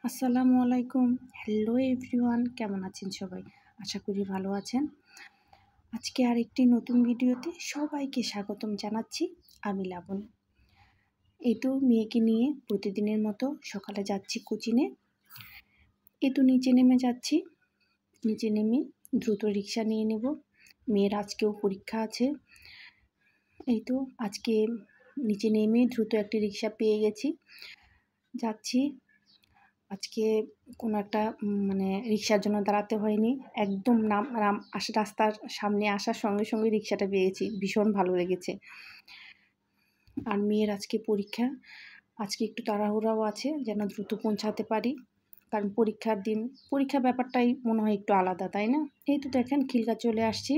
আসসালামু আলাইকুম। Hello everyone, কেমন আছেন সবাই? আশা করি ভালো আছেন। আজকে আরেকটি নতুন ভিডিওতে সবাইকে স্বাগতম জানাচ্ছি। আমি লাবণী। এই তো মেয়েকে নিয়ে প্রতিদিনের মতো সকালে যাচ্ছি কোচিংয়ে। এই তো নিচে নেমে যাচ্ছি। নিচে নেমে দ্রুত রিক্সা নিয়ে নেব। মেয়ের আজকেও পরীক্ষা আছে। এই তো আজকে নিচে নেমে দ্রুত একটি রিক্সা পেয়ে গেছি। যাচ্ছি। আজকে কোনো একটা রিক্সার জন্য দাঁড়াতে হয়নি। একদম রাস্তার সামনে আসার সঙ্গে সঙ্গে রিক্সাটা পেয়েছি। ভীষণ ভালো লেগেছে। আর মেয়ের আজকে পরীক্ষা। আজকে একটু তাড়াহুড়াও আছে যেন দ্রুত পৌঁছাতে পারি। কারণ পরীক্ষার দিন, পরীক্ষার ব্যাপারটাই মনে হয় একটু আলাদা, তাই না? এই তো দেখেন খিলগা চলে আসছি।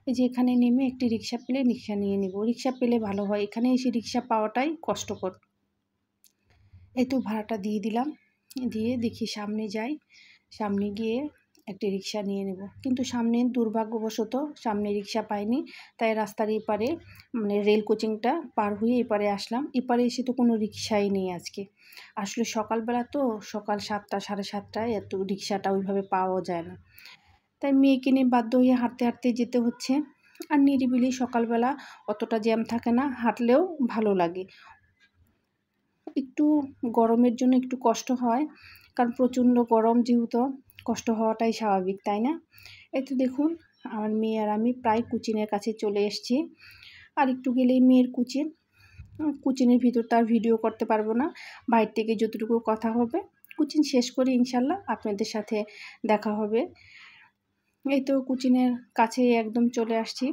এই যে এখানে নেমে একটি রিক্সা পেলে রিক্সা নিয়ে নেব। রিক্সা পেলে ভালো হয়, এখানে এসে রিক্সা পাওয়াটাই কষ্টকর। এই তো ভাড়াটা দিয়ে দিলাম। দিয়ে দেখি সামনে যাই। সামনে গিয়ে একটি রিক্সা নিয়ে নেব। কিন্তু সামনে দুর্ভাগ্যবশত সামনে রিক্সা পাইনি। তাই রাস্তার এপারে রেল কোচিংটা পার হয়ে এপারে আসলাম। এপারে এসে তো কোনো রিক্সাই নেই আজকে। আসলে সকালবেলা তো, সকাল 7টা 7:30টায় এত রিক্সাটা ওইভাবে পাওয়া যায় না। তাই মেয়েকে নিয়ে বাধ্য হয়ে হাঁটতে হাঁটতে যেতে হচ্ছে। আর নিরিবিলি সকালবেলা অতটা জ্যাম থাকে না, হাঁটলেও ভালো লাগে। একটু গরমের জন্য একটু কষ্ট হয়, কারণ প্রচণ্ড গরম যেহেতু কষ্ট হওয়াটাই স্বাভাবিক, তাই না? এই তো দেখুন আমার মেয়ে আর আমি প্রায় কোচিংয়ের কাছে চলে এসেছি। আর একটু গেলেই মেয়ের কোচিংয়ের ভিতরটা ভিডিও করতে পারবো না। বাইরে থেকে যতটুকু কথা হবে, কোচিং শেষ করে ইনশাল্লাহ আপনাদের সাথে দেখা হবে। এই তো কোচিংয়ের কাছে একদম চলে আসছি।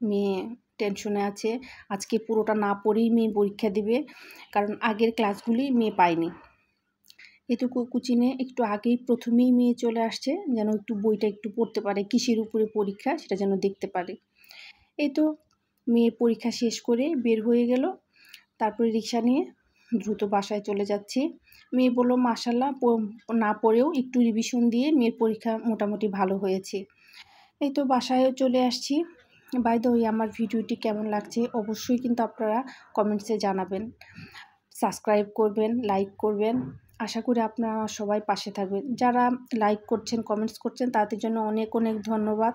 মেয়ে টেনশনে আছে, আজকে পুরোটা না পড়েই মেয়ে পরীক্ষা দিবে, কারণ আগের ক্লাসগুলি মেয়ে পায়নি। এটুকু কোচিংয়ে একটু আগেই প্রথমেই মেয়ে চলে আসছে যেন একটু বইটা একটু পড়তে পারে, কিসের উপরে পরীক্ষা সেটা যেন দেখতে পারে। এই তো মেয়ে পরীক্ষা শেষ করে বের হয়ে গেল। তারপরে রিক্সা নিয়ে দ্রুত বাসায় চলে যাচ্ছি। মেয়ে বললো মাশাল্লাহ না পড়েও একটু রিভিশন দিয়ে মেয়ের পরীক্ষা মোটামুটি ভালো হয়েছে। এই তো বাসায়ও চলে আসছি। বাই দ্য ওয়ে, আমার ভিডিওটি কেমন লাগছে অবশ্যই কিন্তু আপনারা কমেন্টসে জানাবেন। সাবস্ক্রাইব করবেন, লাইক করবেন। আশা করি আপনারা সবাই পাশে থাকবেন। যারা লাইক করছেন, কমেন্টস করছেন তাদের জন্য অনেক অনেক ধন্যবাদ,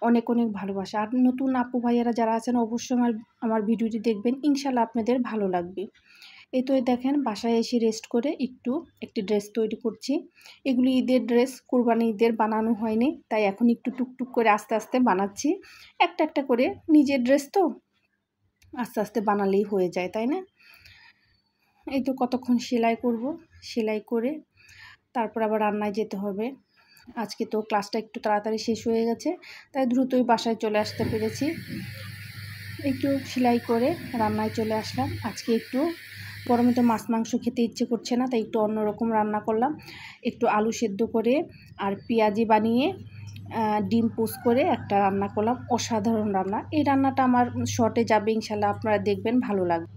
অনেক অনেক ভালোবাসা। আর নতুন আপু ভাইয়ারা যারা আছেন অবশ্যই আমার ভিডিওটি দেখবেন, ইনশাল্লাহ আপনাদের ভালো লাগবে। এই তো দেখেন বাসায় এসে রেস্ট করে একটি ড্রেস তৈরি করছি। এগুলি ঈদের ড্রেস, কুরবানি ঈদের বানানো হয়নি, তাই এখন একটু টুকটুক করে আস্তে আস্তে বানাচ্ছি। একটা একটা করে, নিজের ড্রেস তো আস্তে আস্তে বানালেই হয়ে যায়, তাই না? এই তো কতক্ষণ সেলাই করব, সেলাই করে তারপর আবার রান্নায় যেতে হবে। আজকে তো ক্লাসটা একটু তাড়াতাড়ি শেষ হয়ে গেছে, তাই দ্রুতই বাসায় চলে আসতে পেরেছি। একটু সেলাই করে রান্নায় চলে আসলাম। আজকে একটু গরমে তো মাছ মাংস খেতে ইচ্ছে করছে না, তাই একটু অন্যরকম রান্না করলাম। একটু আলু সেদ্ধ করে আর পেঁয়াজি বানিয়ে ডিম পোস্ট করে একটা রান্না করলাম, অসাধারণ রান্না। এই রান্নাটা আমার শর্টে যাবে, ইনশাল্লাহ আপনারা দেখবেন, ভালো লাগবে।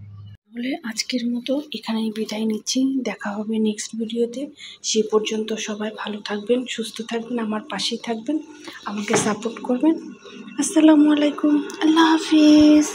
তাহলে আজকের মতো এখানেই বিদায় নিচ্ছি। দেখা হবে নেক্সট ভিডিওতে। সে পর্যন্ত সবাই ভালো থাকবেন, সুস্থ থাকবেন, আমার পাশেই থাকবেন, আমাকে সাপোর্ট করবেন। আসসালামু আলাইকুম, আল্লাহ হাফিজ।